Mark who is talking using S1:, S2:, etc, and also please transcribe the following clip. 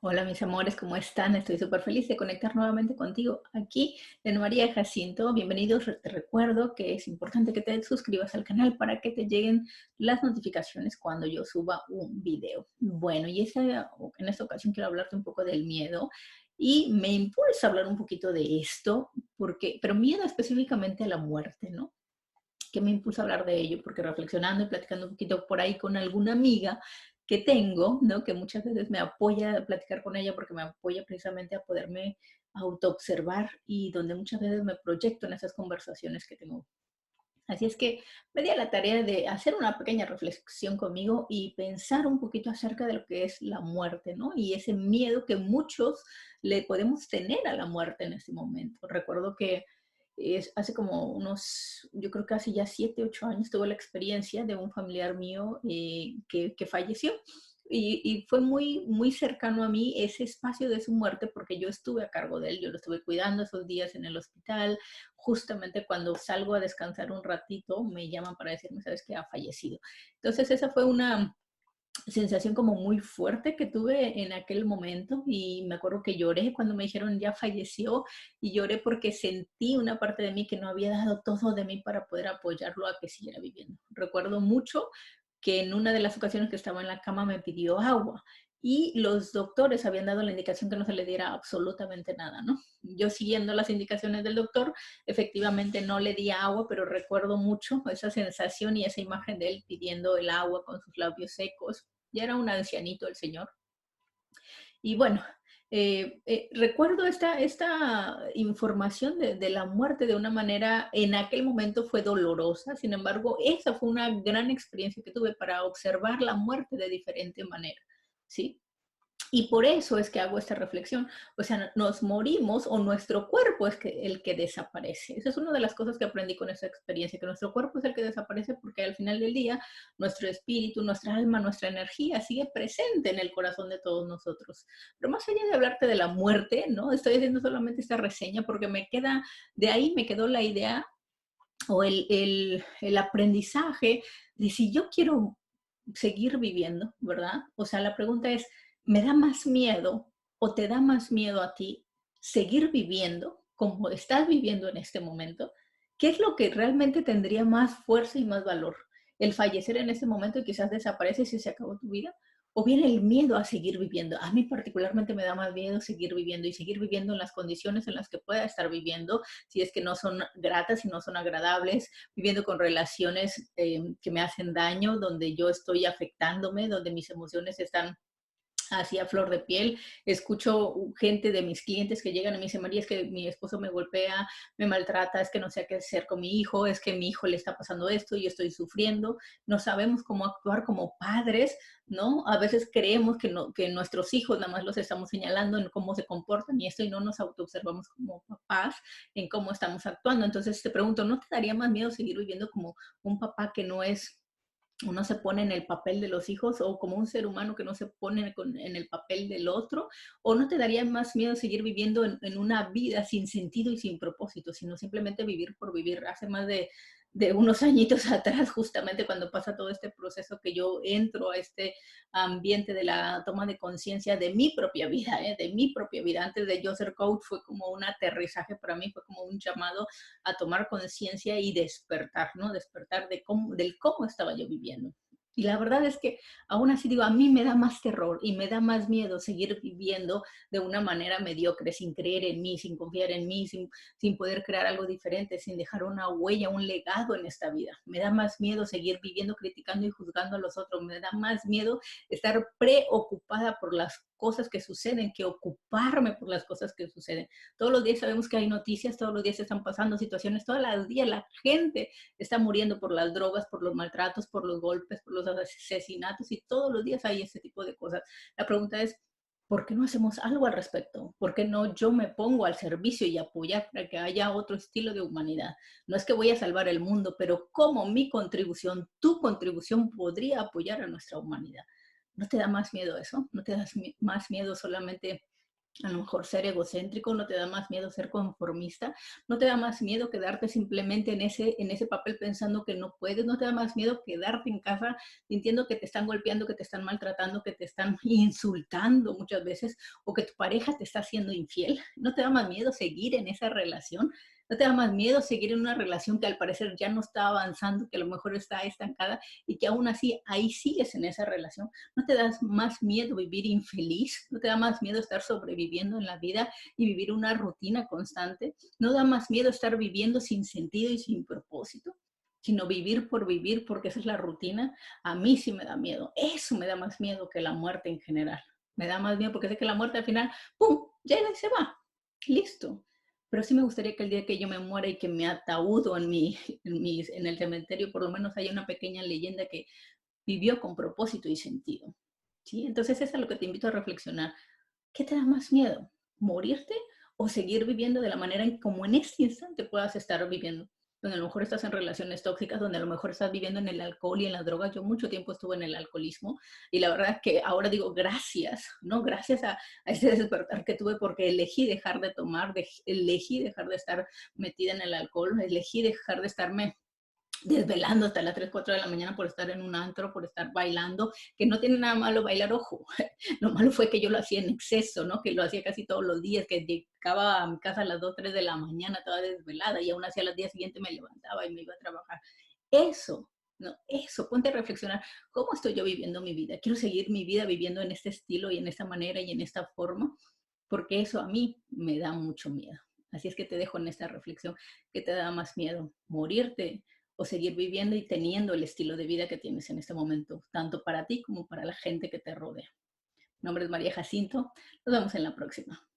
S1: Hola mis amores, ¿cómo están? Estoy súper feliz de conectar nuevamente contigo aquí en María de Jacinto. Bienvenidos. Te recuerdo que es importante que te suscribas al canal para que te lleguen las notificaciones cuando yo suba un video. Bueno, en esta ocasión quiero hablarte un poco del miedo y me impulsa hablar un poquito de esto, pero miedo específicamente a la muerte, ¿no? Que me impulsa a hablar de ello, porque reflexionando y platicando un poquito por ahí con alguna amiga que tengo, ¿no? Que muchas veces me apoya a platicar con ella porque me apoya precisamente a poderme autoobservar y donde muchas veces me proyecto en esas conversaciones que tengo. Así es que me di a la tarea de hacer una pequeña reflexión conmigo y pensar un poquito acerca de lo que es la muerte, ¿no? Y ese miedo que muchos le podemos tener a la muerte en este momento. Recuerdo que hace como yo creo que hace ya 7, 8 años tuve la experiencia de un familiar mío que falleció. Y fue muy, muy cercano a mí ese espacio de su muerte porque yo estuve a cargo de él, yo lo estuve cuidando esos días en el hospital. Justamente cuando salgo a descansar un ratito, me llaman para decirme, sabes que ha fallecido. Entonces esa fue una sensación como muy fuerte que tuve en aquel momento y me acuerdo que lloré cuando me dijeron ya falleció y lloré porque sentí una parte de mí que no había dado todo de mí para poder apoyarlo a que siguiera viviendo. Recuerdo mucho que en una de las ocasiones que estaba en la cama me pidió agua y los doctores habían dado la indicación que no se le diera absolutamente nada, ¿no? Yo siguiendo las indicaciones del doctor, efectivamente no le di agua, pero recuerdo mucho esa sensación y esa imagen de él pidiendo el agua con sus labios secos. Ya era un ancianito el señor. Y bueno, recuerdo esta información de la muerte de una manera, en aquel momento fue dolorosa, sin embargo, esa fue una gran experiencia que tuve para observar la muerte de diferente manera, ¿sí? Y por eso es que hago esta reflexión. O sea, nos morimos o nuestro cuerpo es el que desaparece. Esa es una de las cosas que aprendí con esa experiencia, que nuestro cuerpo es el que desaparece porque al final del día nuestro espíritu, nuestra alma, nuestra energía sigue presente en el corazón de todos nosotros. Pero más allá de hablarte de la muerte, ¿no? Estoy haciendo solamente esta reseña porque de ahí me quedó la idea o el aprendizaje de si yo quiero seguir viviendo, ¿verdad? O sea, la pregunta es, ¿me da más miedo o te da más miedo a ti seguir viviendo como estás viviendo en este momento? ¿Qué es lo que realmente tendría más fuerza y más valor? ¿El fallecer en este momento y quizás desapareces y se acabó tu vida? ¿O viene el miedo a seguir viviendo? A mí particularmente me da más miedo seguir viviendo y seguir viviendo en las condiciones en las que pueda estar viviendo, si es que no son gratas y no son agradables, viviendo con relaciones que me hacen daño, donde yo estoy afectándome, donde mis emociones están así a flor de piel. Escucho gente de mis clientes que llegan y me dicen, María, es que mi esposo me golpea, me maltrata, es que no sé qué hacer con mi hijo, es que a mi hijo le está pasando esto y yo estoy sufriendo. No sabemos cómo actuar como padres, ¿no? A veces creemos que, no, que nuestros hijos nada más los estamos señalando en cómo se comportan y esto y no nos autoobservamos como papás en cómo estamos actuando. Entonces te pregunto, ¿no te daría más miedo seguir viviendo como un papá que no es, uno se pone en el papel de los hijos o como un ser humano que no se pone en el papel del otro? ¿O no te daría más miedo seguir viviendo en una vida sin sentido y sin propósito, sino simplemente vivir por vivir? Hace más de unos añitos atrás, justamente cuando pasa todo este proceso, que yo entro a este ambiente de la toma de conciencia de mi propia vida, de mi propia vida. Antes de yo ser coach fue como un aterrizaje para mí, fue como un llamado a tomar conciencia y despertar, ¿no? Despertar del cómo estaba yo viviendo. Y la verdad es que aún así digo, a mí me da más terror y me da más miedo seguir viviendo de una manera mediocre, sin creer en mí, sin confiar en mí, sin poder crear algo diferente, sin dejar una huella, un legado en esta vida. Me da más miedo seguir viviendo, criticando y juzgando a los otros. Me da más miedo estar preocupada por las cosas que suceden que ocuparme por las cosas que suceden. Todos los días sabemos que hay noticias, todos los días están pasando situaciones, todos los días la gente está muriendo por las drogas, por los maltratos, por los golpes, por los asesinatos y todos los días hay ese tipo de cosas. La pregunta es, ¿por qué no hacemos algo al respecto? ¿Por qué no yo me pongo al servicio y apoyar para que haya otro estilo de humanidad? No es que voy a salvar el mundo, pero cómo mi contribución, tu contribución podría apoyar a nuestra humanidad. ¿No te da más miedo eso? ¿No te da más miedo solamente A lo mejor ser egocéntrico, no te da más miedo ser conformista, no te da más miedo quedarte simplemente en ese papel pensando que no puedes, no te da más miedo quedarte en casa sintiendo que te están golpeando, que te están maltratando, que te están insultando muchas veces o que tu pareja te está haciendo infiel. No te da más miedo seguir en esa relación, no te da más miedo seguir en una relación que al parecer ya no está avanzando, que a lo mejor está estancada y que aún así ahí sigues en esa relación. ¿No te da más miedo vivir infeliz? ¿No te da más miedo estar sobreviviendo en la vida y vivir una rutina constante? ¿No da más miedo estar viviendo sin sentido y sin propósito? Sino vivir por vivir, porque esa es la rutina. A mí sí me da miedo. Eso me da más miedo que la muerte en general. Me da más miedo porque sé que la muerte al final, ¡pum!, llega y se va. Listo. Pero sí me gustaría que el día que yo me muera y que mi ataúd o en el cementerio por lo menos haya una pequeña leyenda que vivió con propósito y sentido. ¿Sí? Entonces, eso es lo que te invito a reflexionar. ¿Qué te da más miedo? ¿Morirte o seguir viviendo de la manera en como en este instante puedas estar viviendo? Donde a lo mejor estás en relaciones tóxicas, donde a lo mejor estás viviendo en el alcohol y en las drogas. Yo mucho tiempo estuve en el alcoholismo y la verdad que ahora digo gracias, ¿no? Gracias a ese despertar que tuve porque elegí dejar de tomar, elegí dejar de estar metida en el alcohol, elegí dejar de estarme desvelando hasta las 3 4 de la mañana por estar en un antro, por estar bailando, que no tiene nada malo bailar, ojo. Lo malo fue que yo lo hacía en exceso, ¿no? Que lo hacía casi todos los días, que llegaba a mi casa a las 2 3 de la mañana toda desvelada y aún así al día siguiente me levantaba y me iba a trabajar. Eso, no, eso, ponte a reflexionar, ¿cómo estoy yo viviendo mi vida? ¿Quiero seguir mi vida viviendo en este estilo y en esta manera y en esta forma? Porque eso a mí me da mucho miedo. Así es que te dejo en esta reflexión. ¿Qué te da más miedo? ¿Morirte o seguir viviendo y teniendo el estilo de vida que tienes en este momento, tanto para ti como para la gente que te rodea? Mi nombre es María Jacinto. Nos vemos en la próxima.